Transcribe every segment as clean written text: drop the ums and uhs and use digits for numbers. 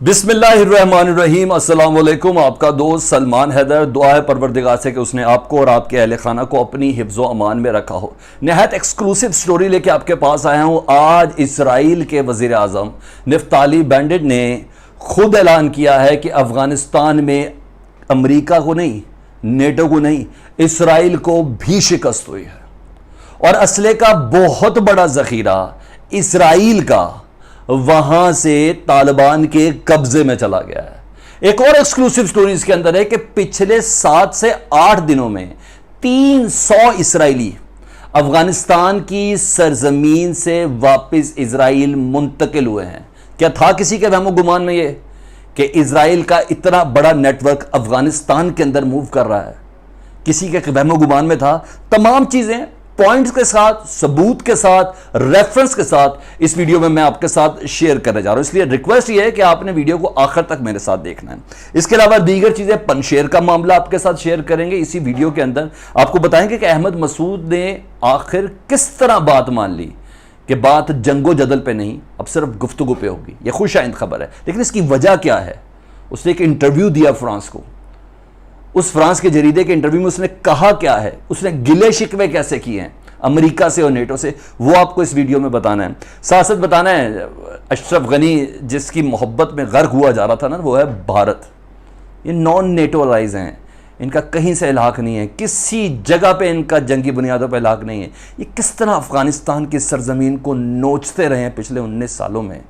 बिस्मिल्लाहिर्रहमानिर्रहीम। अस्सलाम वालेकुम। आपका दोस्त सलमान हैदर। दुआ है परवरदिगार से कि उसने आपको और आपके अहले खाना को अपनी हिफ्ज़ो अमान में रखा हो। नहायत एक्सक्लूसिव स्टोरी लेके आपके पास आया हूँ। आज इसराइल के वज़ीर आज़म नफ्ताली बेनेट ने खुद ऐलान किया है कि अफ़गानिस्तान में अमरीका को नहीं, नेटो को नहीं, इसराइल को भी शिकस्त हुई है और असले का बहुत बड़ा ज़ख़ीरा इसराइल का वहां से तालिबान के कब्जे में चला गया है। एक और एक्सक्लूसिव स्टोरी इसके अंदर है कि पिछले 7 से 8 दिनों में 300 इसराइली अफगानिस्तान की सरजमीन से वापस इसराइल मुंतकिल हुए हैं। क्या था किसी के वहमो गुमान में यह कि इसराइल का इतना बड़ा नेटवर्क अफगानिस्तान के अंदर मूव कर रहा है? किसी के वहमो गुमान में था? तमाम चीजें पॉइंट्स के साथ, सबूत के साथ, रेफरेंस के साथ इस वीडियो में मैं आपके साथ शेयर करने जा रहा हूं। इसलिए रिक्वेस्ट ये है कि आपने वीडियो को आखिर तक मेरे साथ देखना है। इसके अलावा दीगर चीजें, पनशेर का मामला आपके साथ शेयर करेंगे इसी वीडियो के अंदर। आपको बताएंगे कि अहमद मसूद ने आखिर किस तरह बात मान ली कि बात जंगो जदल पे नहीं, अब सिर्फ गुफ्तगू पे होगी। यह खुश आइंद खबर है, लेकिन इसकी वजह क्या है? उसने एक इंटरव्यू दिया फ्रांस को। उस फ्रांस के जरीदे के इंटरव्यू में उसने कहा क्या है, उसने गिले शिकवे कैसे किए हैं अमेरिका से और नेटो से, वो आपको इस वीडियो में बताना है। साथ साथ बताना है अशरफ गनी जिसकी मोहब्बत में गर्क हुआ जा रहा था ना, वो है भारत। ये नॉन नेटो अलाइज हैं, इनका कहीं से इलाक नहीं है, किसी जगह पे इनका जंगी बुनियादों पर इलाक नहीं है। ये किस तरह अफगानिस्तान की सरजमीन को नोचते रहे हैं पिछले 19 सालों में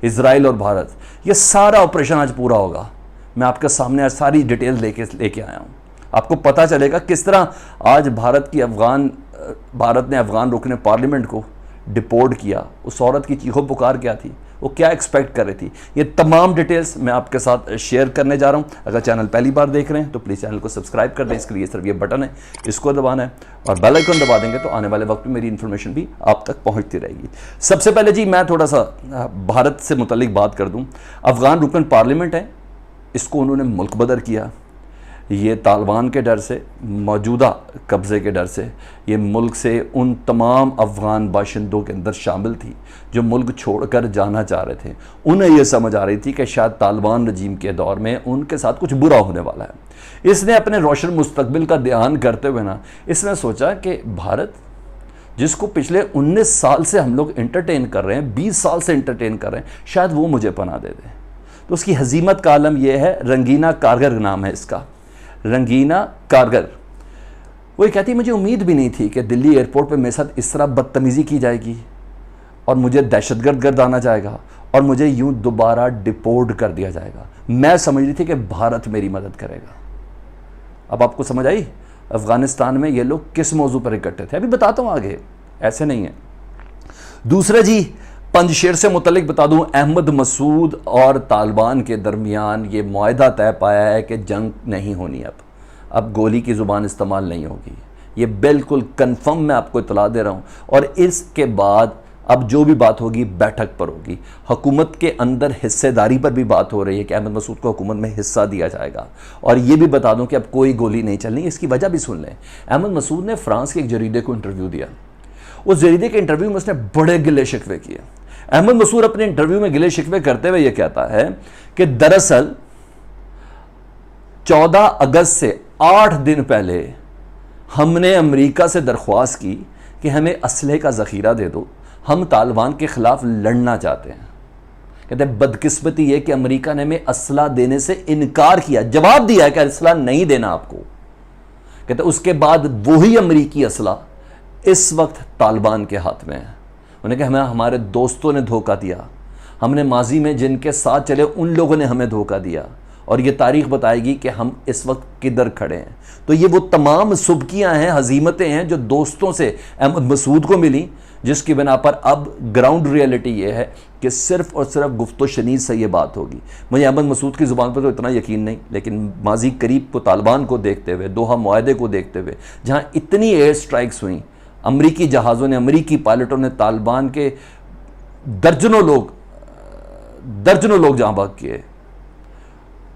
इसराइल और भारत। ये सारा ऑपरेशन आज पूरा होगा। मैं आपके सामने आज सारी डिटेल लेके आया हूँ। आपको पता चलेगा किस तरह आज भारत ने अफगान रुकने पार्लियामेंट को डिपोर्ट किया। उस औरत की चीखों पुकार क्या थी, वो क्या एक्सपेक्ट कर रही थी, ये तमाम डिटेल्स मैं आपके साथ शेयर करने जा रहा हूँ। अगर चैनल पहली बार देख रहे हैं तो प्लीज़ चैनल को सब्सक्राइब कर दें। इसके लिए सिर्फ ये बटन है, इसको दबाना है और बेल आइकन दबा देंगे तो आने वाले वक्त में मेरी इन्फॉर्मेशन भी आप तक पहुँचती रहेगी। सबसे पहले जी मैं थोड़ा सा भारत से मुतल्लिक बात कर दूँ। अफगान रुकन पार्लियामेंट है, इसको उन्होंने मुल्क बदर किया। ये तालिबान के डर से, मौजूदा कब्ज़े के डर से, ये मुल्क से उन तमाम अफ़गान बाशिंदों के अंदर शामिल थी जो मुल्क छोड़कर जाना चाह रहे थे। उन्हें ये समझ आ रही थी कि शायद तालिबान रजीम के दौर में उनके साथ कुछ बुरा होने वाला है। इसने अपने रोशन मुस्तकबिल का ध्यान करते हुए ना, इसने सोचा कि भारत जिसको पिछले 19 साल से हम लोग इंटरटेन कर रहे हैं, 20 साल से इंटरटेन कर रहे हैं, शायद वो मुझे पनाह दे दे। तो उसकी हजीमत का आलम यह है, रंगीना कारगर नाम है इसका, रंगीना कारगर। वो कहती मुझे उम्मीद भी नहीं थी कि दिल्ली एयरपोर्ट पे मेरे साथ इस तरह बदतमीज़ी की जाएगी और मुझे दहशतगर्द गर्दाना जाएगा और मुझे यूं दोबारा डिपोर्ट कर दिया जाएगा। मैं समझ रही थी कि भारत मेरी मदद करेगा। अब आपको समझ आई अफगानिस्तान में ये लोग किस मौजू पर इकट्ठे थे? अभी बताता हूँ आगे, ऐसे नहीं है। दूसरा जी, पंजशेर से मुतल्लिक बता दूं, अहमद मसूद और तालिबान के दरमियान ये मुआहदा तय पाया है कि जंग नहीं होनी। अब गोली की ज़ुबान इस्तेमाल नहीं होगी, ये बिल्कुल कन्फर्म मैं आपको इतला दे रहा हूँ। और इसके बाद अब जो भी बात होगी बैठक पर होगी। हुकूमत के अंदर हिस्सेदारी पर भी बात हो रही है कि अहमद मसूद को हुकूमत में हिस्सा दिया जाएगा। और ये भी बता दूं कि अब कोई गोली नहीं चलनी। इसकी वजह भी सुन लें। अहमद मसूद ने फ्रांस के एक जरीदे को इंटरव्यू दिया। उस जरीदे के इंटरव्यू में उसने बड़े गिले शिकवे किए। अहमद मसूद अपने इंटरव्यू में गिले शिकवे करते हुए यह कहता है कि दरअसल 14 अगस्त से 8 दिन पहले हमने अमेरिका से दरख्वास्त की कि हमें असलहे का ज़ख़ीरा दे दो, हम तालिबान के ख़िलाफ़ लड़ना चाहते हैं। कहते हैं बदकिस्मती यह कि अमेरिका ने हमें असला देने से इनकार किया, जवाब दिया कि असला नहीं देना आपको। कहते उसके बाद वही अमेरिकी असला इस वक्त तालिबान के हाथ में है। उन्होंने कहा हमें हमारे दोस्तों ने धोखा दिया, हमने माजी में जिनके साथ चले उन लोगों ने हमें धोखा दिया और ये तारीख बताएगी कि हम इस वक्त किधर खड़े हैं। तो ये वो तमाम सुबकियां हैं, हजीमतें हैं जो दोस्तों से अहमद मसूद को मिली, जिसकी बिना पर अब ग्राउंड रियलिटी ये है कि सिर्फ और सिर्फ गुफ्तो शनीद से ये बात होगी। मुझे अहमद मसूद की ज़ुबान पर तो इतना यकीन नहीं, लेकिन माजी करीब को तालिबान को देखते हुए, दोहा मुआहदे को देखते हुए, जहाँ इतनी एयर स्ट्राइक्स हुई, अमरीकी जहाज़ों ने, अमरीकी पायलटों ने तालिबान के दर्जनों लोग जहाँ भाग किए,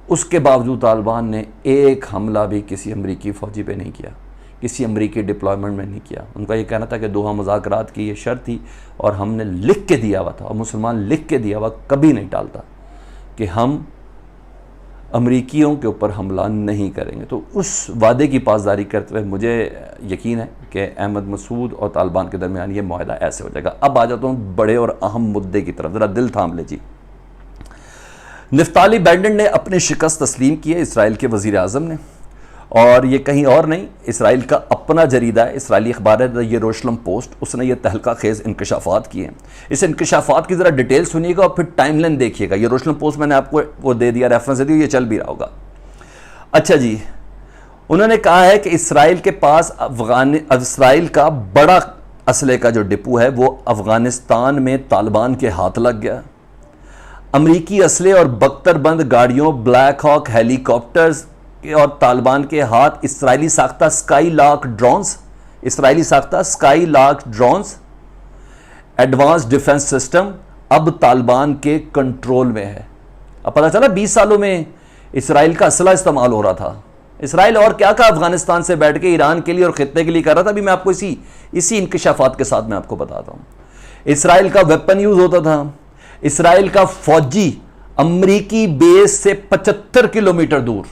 उसके बावजूद तालिबान ने एक हमला भी किसी अमरीकी फ़ौजी पे नहीं किया, किसी अमरीकी डिप्लॉयमेंट में नहीं किया। उनका ये कहना था कि दोहा मुज़ाकरात की ये शर्त थी और हमने लिख के दिया हुआ था, और मुसलमान लिख के दिया हुआ कभी नहीं टालता। कि हम अमरीकियों के ऊपर हमला नहीं करेंगे। तो उस वादे की पासदारी करते हुए मुझे यकीन है कि अहमद मसूद और तालिबान के दरमियान ये माहिदा ऐसे हो जाएगा। अब आ जाता हूँ बड़े और अहम मुद्दे की तरफ, ज़रा दिल थाम ले जी। नफ्ताली बेनेट ने अपनी शिकस्त तस्लीम की है इसराइल के वज़ीर आज़म ने, और ये कहीं और नहीं, इसराइल का अपना जरीदा है, इसराइली अखबार है द यरूशलेम पोस्ट, उसने ये तहलका खेज़ इंकशाफात किए हैं। इस इंकशाफात की ज़रा डिटेल सुनिएगा और फिर टाइमलाइन देखिएगा। यरूशलेम पोस्ट मैंने आपको वो दे दिया, रेफरेंस दे दिया, ये चल भी रहा होगा। अच्छा जी, उन्होंने कहा है कि इसराइल के पास इसराइल का बड़ा असले का जो डिपो है वो अफगानिस्तान में तालिबान के हाथ लग गया। अमरीकी असले और बख्तरबंद गाड़ियों, ब्लैक हॉक हेलीकॉप्टर्स और तालिबान के हाथ इसराइली साख्ता Skylark drones, advance defence system अब तालिबान के कंट्रोल में है। अब पता चला 20 सालों में इसराइल का असला इस्तेमाल हो रहा था। इसराइल और क्या का अफगानिस्तान से बैठ के ईरान के लिए और खित्ते के लिए कर रहा था। अभी मैं आपको इसी इंकशाफात के साथ मैं आपको बताता हूं। इसराइल का वेपन यूज होता था। इसराइल का फौजी अमरीकी बेस से 75 किलोमीटर दूर,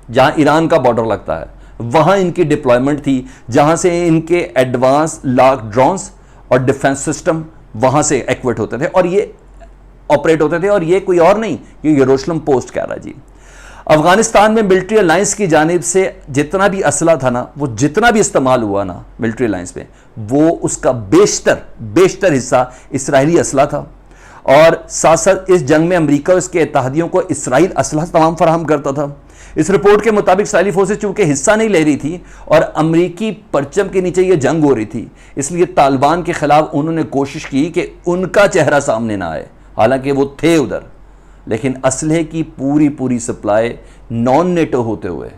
जहां ईरान का बॉर्डर लगता है, वहां इनकी डिप्लॉयमेंट थी, जहां से इनके एडवांस लार्क ड्रोन्स और डिफेंस सिस्टम वहां से एक्विट होते थे और ये ऑपरेट होते थे। और ये कोई और नहीं, ये यरूशलेम पोस्ट कह रहा जी। अफगानिस्तान में मिलिट्री अलायंस की जानिब से जितना भी असला था ना, वो जितना भी इस्तेमाल हुआ ना मिलिट्री अलायंस में, वो उसका बेशतर हिस्सा इसराइली असला था। और साथ साथ इस जंग में अमेरिका और इसके इत्तेहादियों को इसराइल असला तमाम फराहम करता था। इस रिपोर्ट के मुताबिक इसराइली फोर्सेस चूंकि हिस्सा नहीं ले रही थी और अमरीकी परचम के नीचे ये जंग हो रही थी, इसलिए तालिबान के खिलाफ उन्होंने कोशिश की कि उनका चेहरा सामने ना आए। हालांकि वो थे उधर, लेकिन असलहे की पूरी सप्लाई नॉन नेटो होते हुए,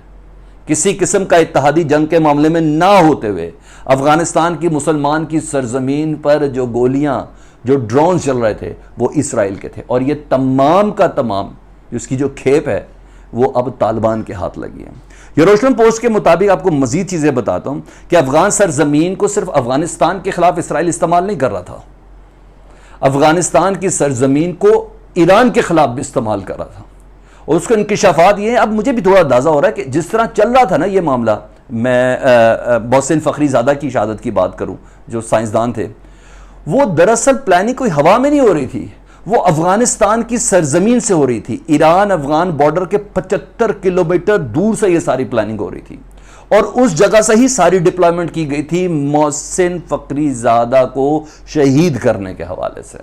किसी किस्म का इत्तेहादी जंग के मामले में ना होते हुए, अफगानिस्तान की मुसलमान की सरजमीन पर जो गोलियां, जो ड्रोन चल रहे थे, वो इसराइल के थे। और ये तमाम का तमाम जिसकी जो खेप है वो अब तालिबान के हाथ लगी है। यरूशलेम पोस्ट के मुताबिक आपको मजीद चीजें बताता हूं कि अफगान सरजमीन को सिर्फ अफगानिस्तान के खिलाफ इसराइल इस्तेमाल नहीं कर रहा था, अफगानिस्तान की सरजमीन को ईरान के खिलाफ भी इस्तेमाल कर रहा था। और उसके इंकशाफात ये हैं, अब मुझे भी थोड़ा अंदाजा हो रहा है कि जिस तरह चल रहा था ना ये मामला, मैं मोहसिन फ़खरीज़ादा की शहादत की बात करूं, जो साइंसदान थे, वो दरअसल प्लानिंग कोई हवा में नहीं हो रही थी, वो अफगानिस्तान की सरजमीन से हो रही थी। ईरान अफगान बॉर्डर के 75 किलोमीटर दूर से ये सारी प्लानिंग हो रही थी और उस जगह से ही सारी डिप्लॉयमेंट की गई थी मोहसिन फ़खरीज़ादा को शहीद करने के हवाले से।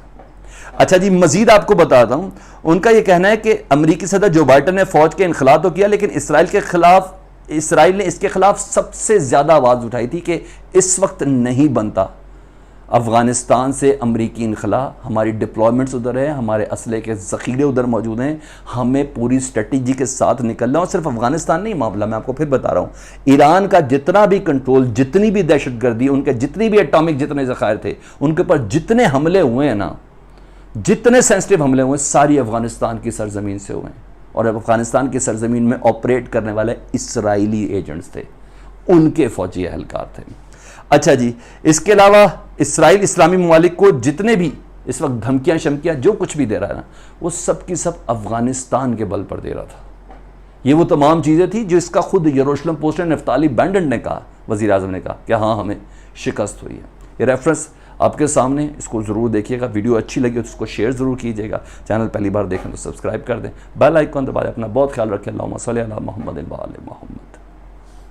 अच्छा जी, मजीद आपको बताता हूं, उनका यह कहना है कि अमरीकी सदर जो बाइडन ने फौज के इनखला तो किया, लेकिन इसराइल ने इसके खिलाफ सबसे ज्यादा आवाज उठाई थी कि इस वक्त नहीं बनता अफगानिस्तान से अमरीकी इनखला, हमारी डिप्लॉयमेंट्स उधर है, हमारे असले के ज़ख़ीरे उधर मौजूद हैं, हमें पूरी स्ट्रेटजी के साथ निकलना। और सिर्फ अफगानिस्तान नहीं मामला, मैं आपको फिर बता रहा हूँ, ईरान का जितना भी कंट्रोल, जितनी भी दहशतगर्दी, उनके जितनी भी एटॉमिक जितने ज़खायर थे, उनके ऊपर जितने हमले हुए हैं ना, जितने सेंसिटिव हमले हुए, सारी अफगानिस्तान की सरजमीन से हुए। और अफगानिस्तान की सरजमीन में ऑपरेट करने वाले इसराइली एजेंट्स थे, उनके फौजी एहलकार थे। अच्छा जी, इसके अलावा इसराइल इस्लामी ममालिक को जितने भी इस वक्त धमकियां शमकियां जो कुछ भी दे रहा है ना, वो सब की सब अफगानिस्तान के बल पर दे रहा था। ये वो तमाम चीज़ें थी जो इसका खुद यरूशलेम पोस्ट ने नफ्ताली बेनेट ने कहा, वज़ीर आज़म ने कहा कि हाँ हमें शिकस्त हुई है। ये रेफरेंस आपके सामने, इसको ज़रूर देखिएगा। वीडियो अच्छी लगी तो उसको शेयर ज़रूर कीजिएगा। चैनल पहली बार देखें तो सब्सक्राइब कर दें, बेल आइकन दबाएं। अपना बहुत ख्याल रखें। अल्लाहुम्मा सल्ली अला मुहम्मद व आले मुहम्मद।